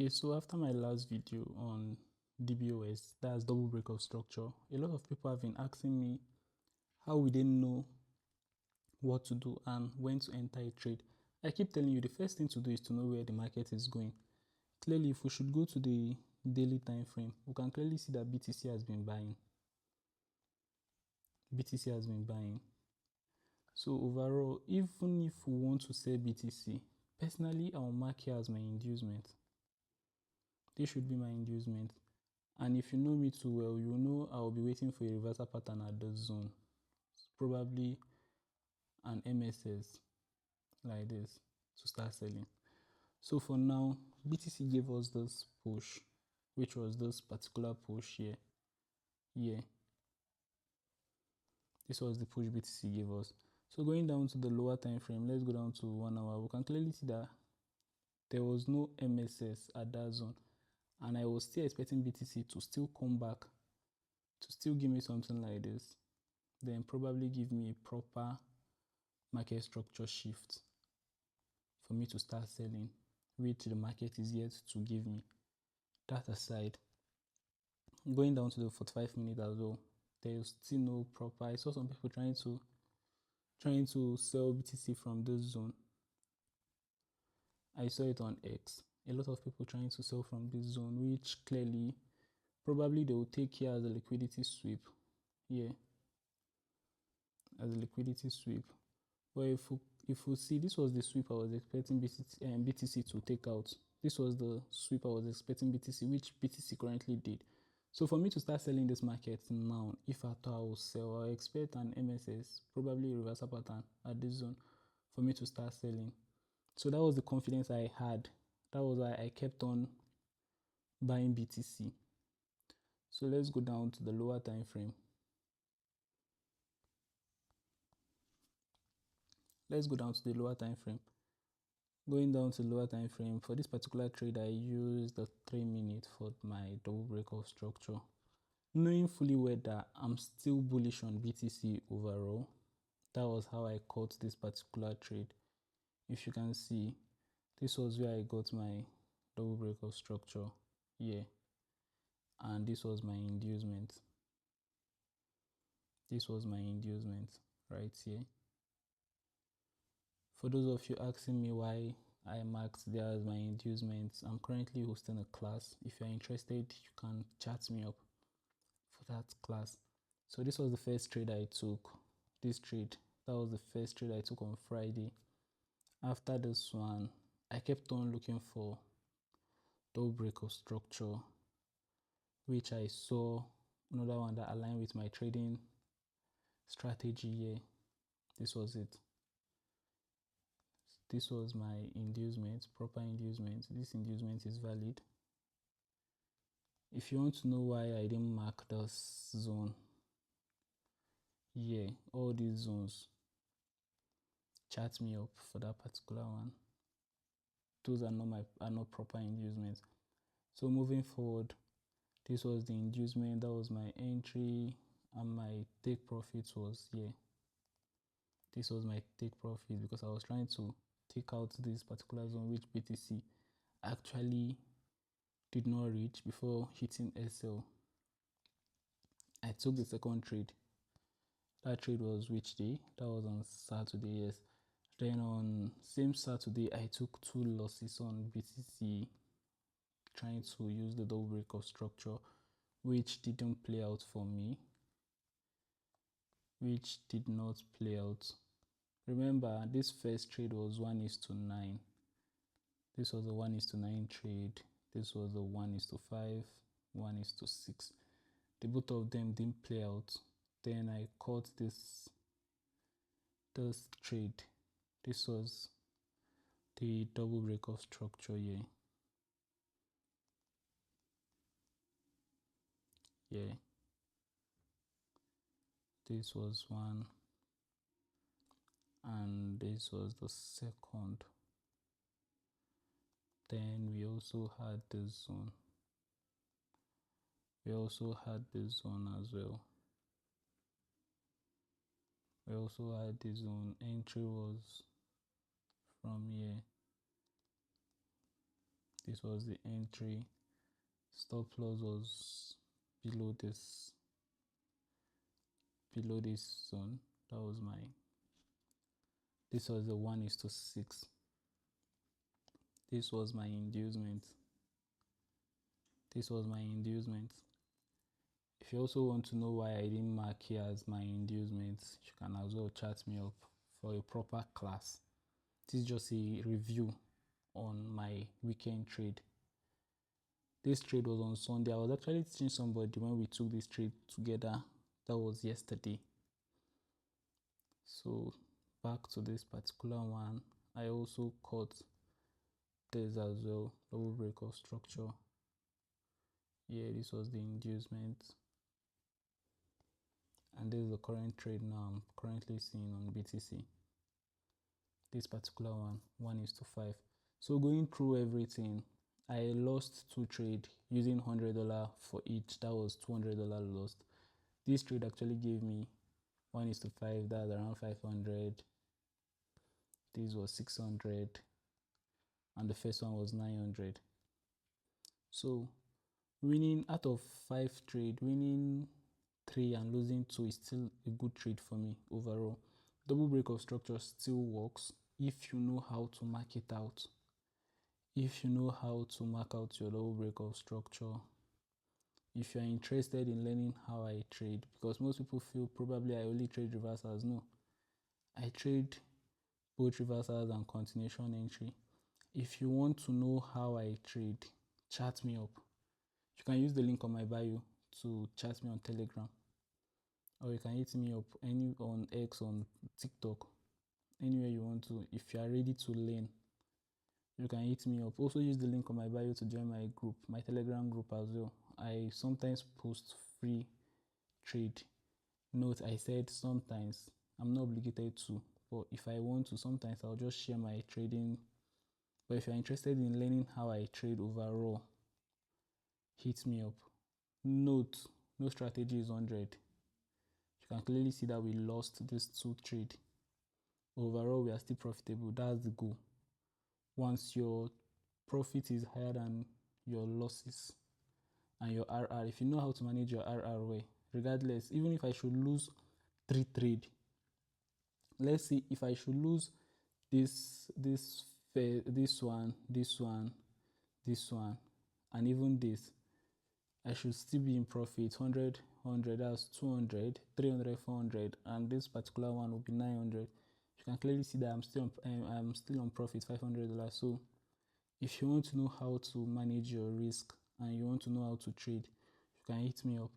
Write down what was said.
Okay, so after my last video on Dbos, that's double breakup structure, a lot of people have been asking me how we didn't know what to do and when to enter a trade. I keep telling you the first thing to do is to know where the market is going. Clearly, if we should go to the daily time frame, we can clearly see that BTC has been buying. BTC has been buying. So overall, even if we want to sell BTC, personally, I'll mark here as my inducement. This should be my inducement. And if you know me too well, you know I'll be waiting for a reversal pattern at this zone. Probably an MSS like this to start selling. So for now, BTC gave us this push, which was this particular push here. This was the push BTC gave us. So going down to the lower time frame, let's go down to 1 hour. We can clearly see that there was no MSS at that zone. And I was still expecting BTC to still come back, to still give me something like this. Then probably give me a proper market structure shift for me to start selling, which the market is yet to give me. That aside, going down to the 45 minutes as well, there's still no proper. I saw some people trying to sell BTC from this zone. I saw it on X. A lot of people trying to sell from this zone, which clearly probably they will take here as a liquidity sweep. Yeah, as a liquidity sweep. But if we see, this was the sweep I was expecting BTC to take out. This was the sweep I was expecting BTC, which BTC currently did. So for me to start selling this market now, if at all I will sell, I expect an MSS, probably a reversal pattern at this zone for me to start selling. So that was the confidence I had. That was why I kept on buying BTC. So let's go down to the lower time frame. Let's go down to the lower time frame. Going down to the lower time frame, for this particular trade, I used the 3 minute for my double breakup structure. Knowing fully well that I'm still bullish on BTC overall, that was how I caught this particular trade. If you can see, this was where I got my double breakup structure here, and this was my inducement. This was my inducement right here. For those of you asking me why I marked there as my inducements, I'm currently hosting a class. If you're interested, you can chat me up for that class. So this was the first trade I took. This trade, that was the first trade I took on Friday. After this one, I kept on looking for double breakup structure, which I saw another one that aligned with my trading strategy here. This was it. This was my inducement, proper inducement. This inducement is valid. If you want to know why I didn't mark this zone, yeah, all these zones, chat me up for that particular one. Those are not proper inducements. So moving forward, this was the inducement, that was my entry, and my take profit was here. This was my take profit because I was trying to take out this particular zone which BTC actually did not reach before hitting SL. I took the second trade. That trade was which day? That was on Saturday, yes. Then on same Saturday, I took 2 losses on BTC, trying to use the double breakup structure, which didn't play out for me. Which did not play out. Remember, this first trade was 1:9. This was a 1:9 trade. This was a 1:5, 1:6. The both of them didn't play out. Then I caught this trade. This was the double breakup structure here. Yeah. This was one, and this was the second. Then we also had this zone. We also had this zone as well. We also had this zone. Entry was from here. This was the entry. Stop loss was below this zone. That was my, this was the 1:6. This was my inducement. If you also want to know why I didn't mark here as my inducement, you can as well chat me up for a proper class. This is just a review on my weekend trade. This trade was on Sunday. I was actually teaching somebody when we took this trade together. That was yesterday. So back to this particular one, I also caught this as well, double break of structure. Yeah, this was the inducement, and this is the current trade now I'm currently seeing on BTC. This particular one, 1:5. So going through everything, I lost 2 trades using $100 for each. That was $200 lost. This trade actually gave me 1:5. That's around 500. This was 600, and the first one was 900. So winning out of 5 trades, winning 3 and losing 2 is still a good trade for me overall. Double break of structure still works if you know how to mark it out. If you know how to mark out your double break of structure, if you are interested in learning how I trade, because most people feel probably I only trade reversals. No, I trade both reversals and continuation entry. If you want to know how I trade, chat me up. You can use the link on my bio to chat me on Telegram, or you can hit me up on X, on TikTok, anywhere you want to. If you are ready to learn, you can hit me up. Also use the link on my bio to join my group, my Telegram group as well. I sometimes post free trade. Note, I said sometimes. I'm not obligated to, but if I want to, sometimes I'll just share my trading. But if you're interested in learning how I trade overall, hit me up. Note, no strategy is 100. You can clearly see that we lost this 2 trade. Overall, we are still profitable. That's the goal. Once your profit is higher than your losses and your RR, if you know how to manage your RR well, regardless, even if I should lose 3 trades, let's see, if I should lose this one, and even this, I should still be in profit. 100, that's 200, 300, 400, and this particular one will be 900. You can clearly see that I'm still on profit, $500. So if you want to know how to manage your risk and you want to know how to trade, you can hit me up.